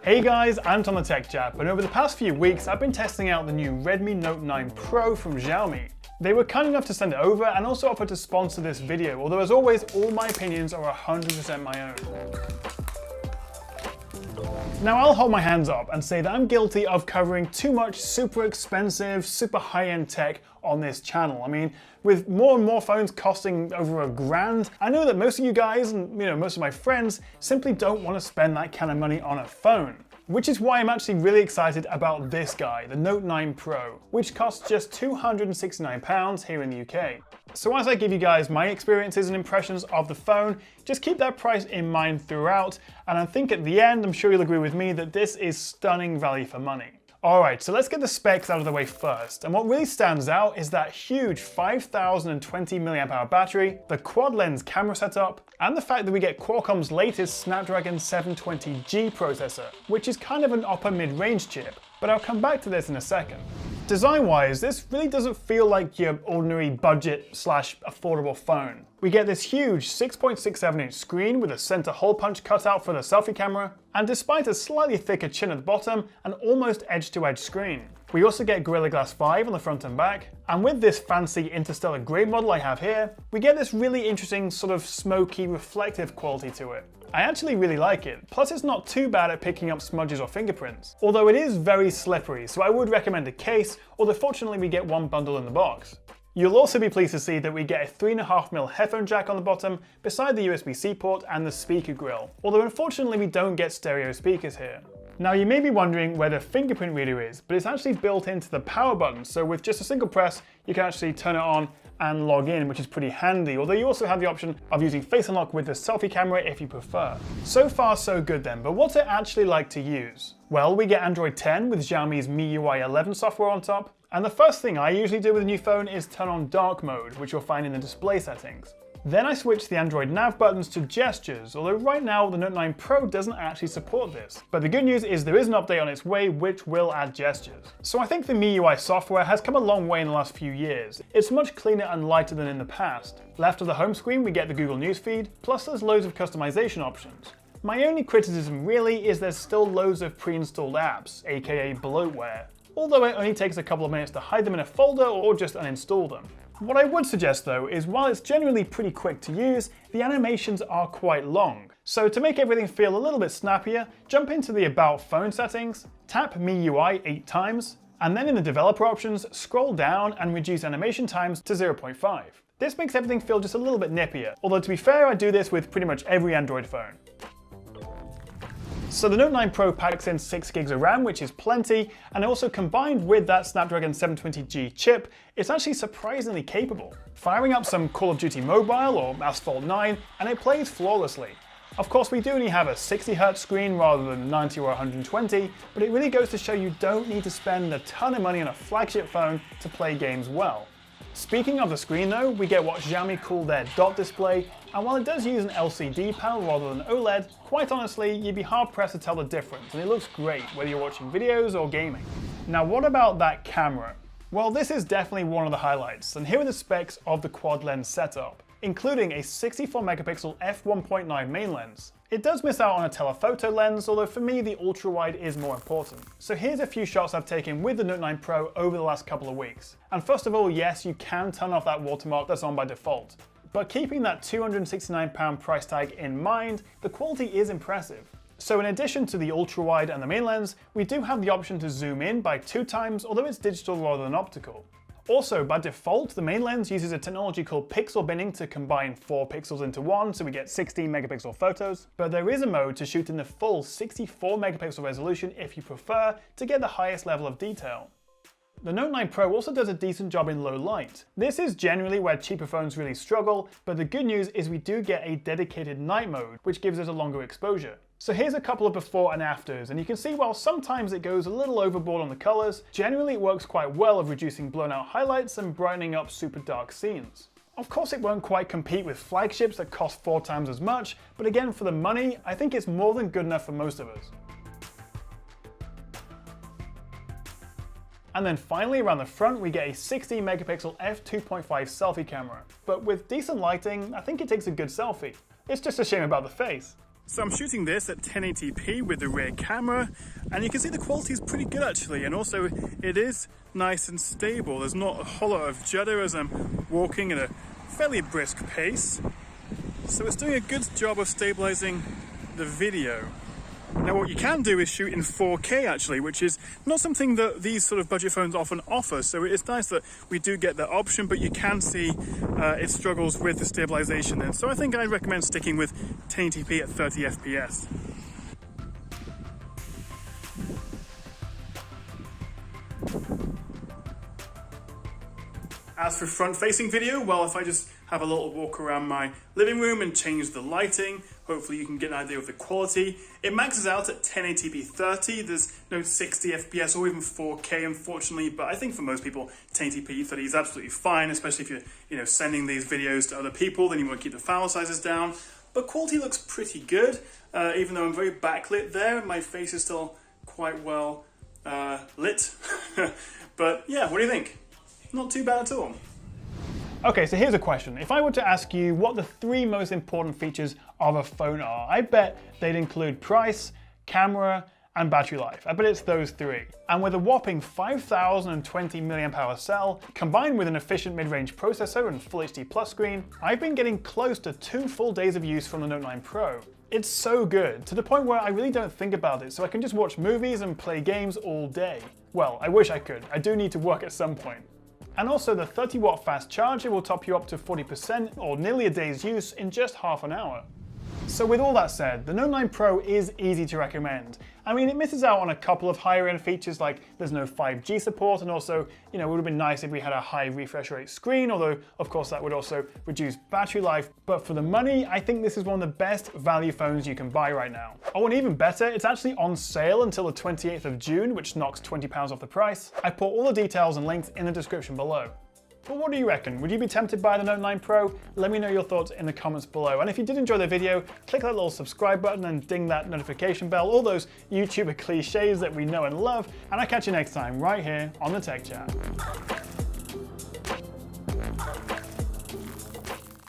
Hey guys, I'm Tom the Tech Chap, and over the past few weeks I've been testing out the new Redmi Note 9 Pro from Xiaomi. They were kind enough to send it over and also offered to sponsor this video, although as always all my opinions are 100% my own. Now I'll hold my hands up and say that I'm guilty of covering too much super expensive, super high-end tech on this channel. I mean, with more and more phones costing over $1,000, I know that most of you guys and most of my friends simply don't want to spend that kind of money on a phone. Which is why I'm actually really excited about this guy, the Note 9 Pro, which costs just £269 here in the UK. So as I give you guys my experiences and impressions of the phone, just keep that price in mind throughout, and I think at the end, I'm sure you'll agree with me that this is stunning value for money. Alright, so let's get the specs out of the way first, and what really stands out is that huge 5020 mAh battery, the quad lens camera setup, and the fact that we get Qualcomm's latest Snapdragon 720G processor, which is kind of an upper mid-range chip, but I'll come back to this in a second. Design-wise, this really doesn't feel like your ordinary budget/affordable phone. We get this huge 6.67-inch screen with a center hole punch cutout for the selfie camera, and despite a slightly thicker chin at the bottom, an almost edge-to-edge screen. We also get Gorilla Glass 5 on the front and back, and with this fancy interstellar grey model I have here, we get this really interesting sort of smoky, reflective quality to it. I actually really like it, plus it's not too bad at picking up smudges or fingerprints. Although it is very slippery, so I would recommend a case, although fortunately we get one bundle in the box. You'll also be pleased to see that we get a 3.5mm headphone jack on the bottom, beside the USB-C port and the speaker grill, although unfortunately we don't get stereo speakers here. Now you may be wondering where the fingerprint reader is, but it's actually built into the power button, so with just a single press you can actually turn it on and log in, which is pretty handy, although you also have the option of using Face Unlock with the selfie camera if you prefer. So far so good then, but what's it actually like to use? Well, we get Android 10 with Xiaomi's MIUI 11 software on top, and the first thing I usually do with a new phone is turn on dark mode, which you'll find in the display settings. Then I switch the Android nav buttons to gestures, although right now the Note 9 Pro doesn't actually support this. But the good news is there is an update on its way which will add gestures. So I think the MIUI software has come a long way in the last few years. It's much cleaner and lighter than in the past. Left of the home screen we get the Google News feed, plus there's loads of customization options. My only criticism really is there's still loads of pre-installed apps, aka bloatware, although it only takes a couple of minutes to hide them in a folder or just uninstall them. What I would suggest though is while it's generally pretty quick to use, the animations are quite long. So to make everything feel a little bit snappier, jump into the About Phone settings, tap MIUI 8 times, and then in the developer options, scroll down and reduce animation times to 0.5. This makes everything feel just a little bit nippier, although to be fair I do this with pretty much every Android phone. So the Note 9 Pro packs in 6GB of RAM, which is plenty, and also combined with that Snapdragon 720G chip, it's actually surprisingly capable. Firing up some Call of Duty Mobile or Asphalt 9, and it plays flawlessly. Of course we do only have a 60Hz screen rather than 90 or 120, but it really goes to show you don't need to spend a ton of money on a flagship phone to play games well. Speaking of the screen though, we get what Xiaomi call their dot display, and while it does use an LCD panel rather than OLED, quite honestly, you'd be hard pressed to tell the difference, and it looks great whether you're watching videos or gaming. Now what about that camera? Well, this is definitely one of the highlights, and here are the specs of the quad lens setup, including a 64MP f1.9 main lens. It does miss out on a telephoto lens, although for me the ultra-wide is more important. So here's a few shots I've taken with the Note 9 Pro over the last couple of weeks. And first of all, yes, you can turn off that watermark that's on by default. But keeping that £269 price tag in mind, the quality is impressive. So in addition to the ultra-wide and the main lens, we do have the option to zoom in by 2 times, although it's digital rather than optical. Also, by default, the main lens uses a technology called pixel binning to combine 4 pixels into one, so we get 16MP photos, but there is a mode to shoot in the full 64MP resolution if you prefer to get the highest level of detail. The Note 9 Pro also does a decent job in low light. This is generally where cheaper phones really struggle, but the good news is we do get a dedicated night mode, which gives us a longer exposure. So here's a couple of before and afters, and you can see while sometimes it goes a little overboard on the colors, generally it works quite well of reducing blown out highlights and brightening up super dark scenes. Of course it won't quite compete with flagships that cost 4 times as much, but again for the money, I think it's more than good enough for most of us. And then finally around the front we get a 16MP f2.5 selfie camera, but with decent lighting I think it takes a good selfie. It's just a shame about the face. So I'm shooting this at 1080p with the rear camera, and you can see the quality is pretty good actually, and also it is nice and stable. There's not a whole lot of judder as I'm walking at a fairly brisk pace. So it's doing a good job of stabilizing the video. Now what you can do is shoot in 4K actually, which is not something that these sort of budget phones often offer. So it's nice that we do get that option, but you can see it struggles with the stabilization. And so I think I'd recommend sticking with 1080p at 30 FPS. As for front-facing video, well, if I just have a little walk around my living room and change the lighting, hopefully you can get an idea of the quality. It maxes out at 1080p 30. There's no 60 FPS or even 4K, unfortunately, but I think for most people, 1080p 30 is absolutely fine, especially if you're sending these videos to other people, then you want to keep the file sizes down. But quality looks pretty good, even though I'm very backlit there. My face is still quite well lit. But yeah, what do you think? Not too bad at all. Okay, so here's a question. If I were to ask you what the 3 most important features of a phone are, I bet they'd include price, camera, and battery life. I bet it's those 3. And with a whopping 5020 mAh cell, combined with an efficient mid-range processor and Full HD Plus screen, I've been getting close to 2 full days of use from the Note 9 Pro. It's so good, to the point where I really don't think about it, so I can just watch movies and play games all day. Well, I wish I could. I do need to work at some point. And also the 30-watt fast charger will top you up to 40% or nearly a day's use in just half an hour. So with all that said, the Note 9 Pro is easy to recommend. I mean, it misses out on a couple of higher end features like there's no 5G support, and also, it would have been nice if we had a high refresh rate screen, although of course that would also reduce battery life. But for the money, I think this is one of the best value phones you can buy right now. Oh, and even better, it's actually on sale until the 28th of June, which knocks £20 off the price. I put all the details and links in the description below. But what do you reckon? Would you be tempted by the Note 9 Pro? Let me know your thoughts in the comments below. And if you did enjoy the video, click that little subscribe button and ding that notification bell, all those YouTuber cliches that we know and love. And I'll catch you next time right here on the Tech Chat.